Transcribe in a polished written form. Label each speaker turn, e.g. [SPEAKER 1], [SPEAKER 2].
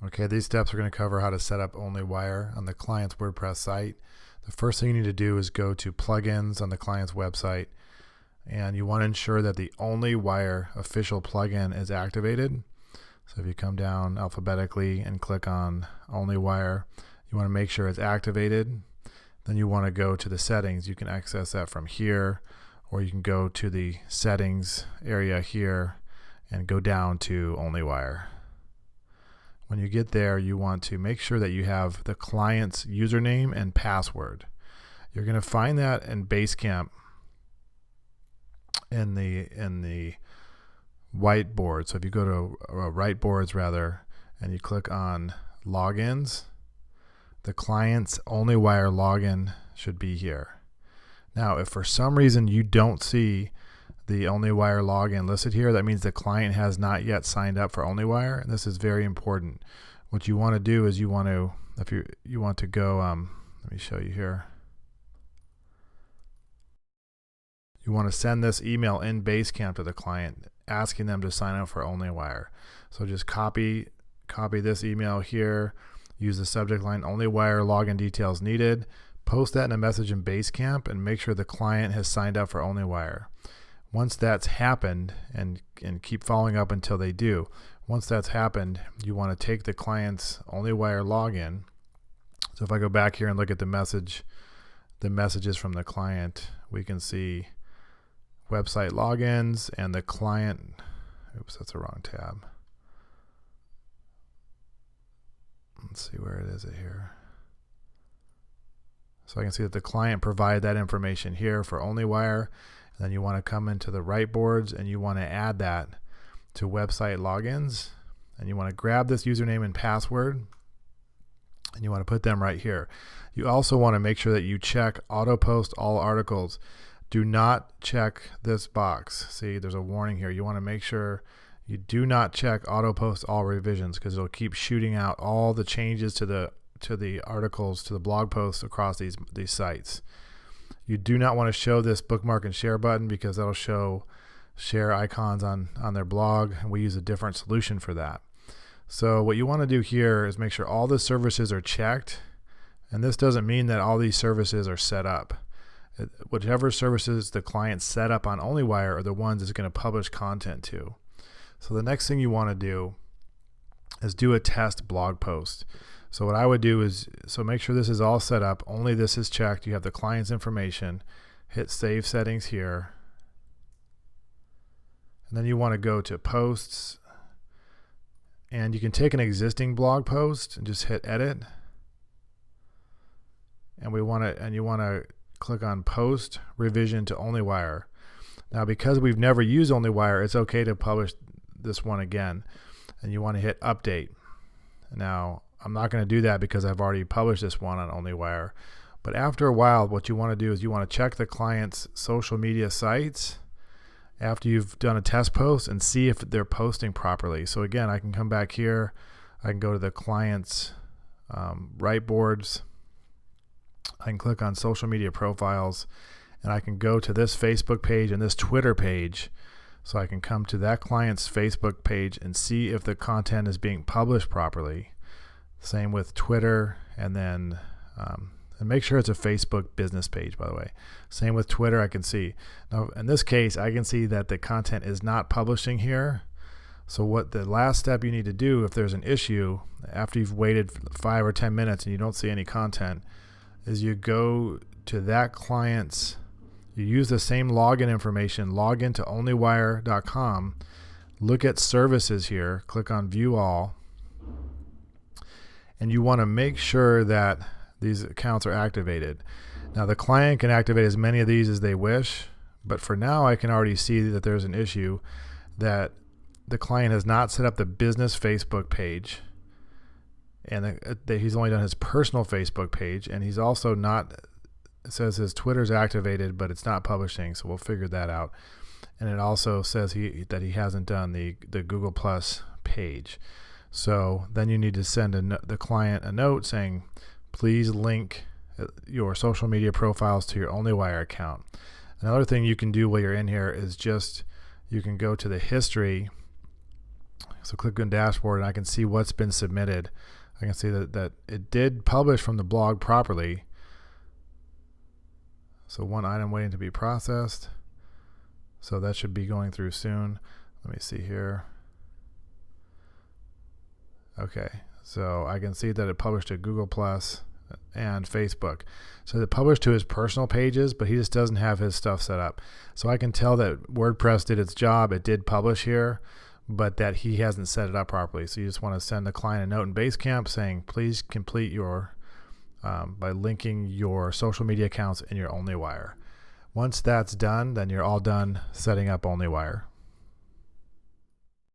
[SPEAKER 1] Okay, these steps are going to cover how to set up OnlyWire on the client's WordPress site. The first thing you need to do is go to plugins on the client's website, and you want to ensure that the OnlyWire official plugin is activated. So if you come down alphabetically and click on OnlyWire, you want to make sure it's activated. Then you want to go to the settings. You can access that from here, or you can go to the settings area here and go down to OnlyWire. When you get there, you want to make sure that you have the client's username and password. You're going to find that in Basecamp in the whiteboard. So if you go to whiteboards and you click on logins, the client's OnlyWire login should be here. Now, if for some reason you don't see the OnlyWire login listed here, that means the client has not yet signed up for OnlyWire, and this is very important. What you want to do is you want to go, let me show you here. You want to send this email in Basecamp to the client, asking them to sign up for OnlyWire. So just copy this email here, use the subject line OnlyWire login details needed, post that in a message in Basecamp, and make sure the client has signed up for OnlyWire. Once that's happened, and keep following up until they do. Once that's happened, you want to take the client's OnlyWire login. So if I go back here and look at the messages from the client, we can see website logins and the client. Oops, that's the wrong tab. Let's see where it is here. So I can see that the client provided that information here for OnlyWire. Then you want to come into the right boards and you want to add that to website logins, and you want to grab this username and password and you want to put them right here. You also want to make sure that you check auto post all articles. Do not check this box. See, there's a warning here. You want to make sure you do not check auto post all revisions, because it'll keep shooting out all the changes to the articles, to the blog posts across these sites. You do not want to show this bookmark and share button, because that'll show share icons on their blog, and we use a different solution for that. So what you want to do here is make sure all the services are checked, and this doesn't mean that all these services are set up. Whichever services the client set up on OnlyWire are the ones it's going to publish content to. So the next thing you want to do is do a test blog post. So what I would do is, so make sure this is all set up, only this is checked, you have the client's information, hit save settings here, and then you want to go to posts, and you can take an existing blog post and just hit edit, and you want to click on post revision to OnlyWire. Now, because we've never used OnlyWire, it's okay to publish this one again, and you want to hit update. Now, I'm not going to do that because I've already published this one on OnlyWire. But after a while, what you want to do is you want to check the client's social media sites after you've done a test post and see if they're posting properly. So again, I can come back here. I can go to the client's right boards. I can click on social media profiles, and I can go to this Facebook page and this Twitter page. So I can come to that client's Facebook page and see if the content is being published properly. Same with Twitter, and then and make sure it's a Facebook business page, by the way. Same with Twitter, I can see. Now, in this case, I can see that the content is not publishing here. So what the last step you need to do if there's an issue, after you've waited 5 or 10 minutes and you don't see any content, is you go to that client's, you use the same login information, log into onlywire.com, look at services here, click on view all, and you want to make sure that these accounts are activated. Now the client can activate as many of these as they wish, but for now I can already see that there's an issue that the client has not set up the business Facebook page, and that he's only done his personal Facebook page, and he's also not, it says his Twitter's activated but it's not publishing, so we'll figure that out. And it also says that he hasn't done the Google Plus page. So then you need to send the client a note saying, please link your social media profiles to your OnlyWire account. Another thing you can do while you're in here is you can go to the history So click on dashboard and I can see what's been submitted. I can see that it did publish from the blog properly. So one item waiting to be processed. So that should be going through soon. Let me see here. Okay, so I can see that it published to Google Plus and Facebook. So it published to his personal pages, but he just doesn't have his stuff set up. So I can tell that WordPress did its job. It did publish here, but that he hasn't set it up properly. So you just want to send the client a note in Basecamp saying, please complete your, by linking your social media accounts in your OnlyWire. Once that's done, then you're all done setting up OnlyWire.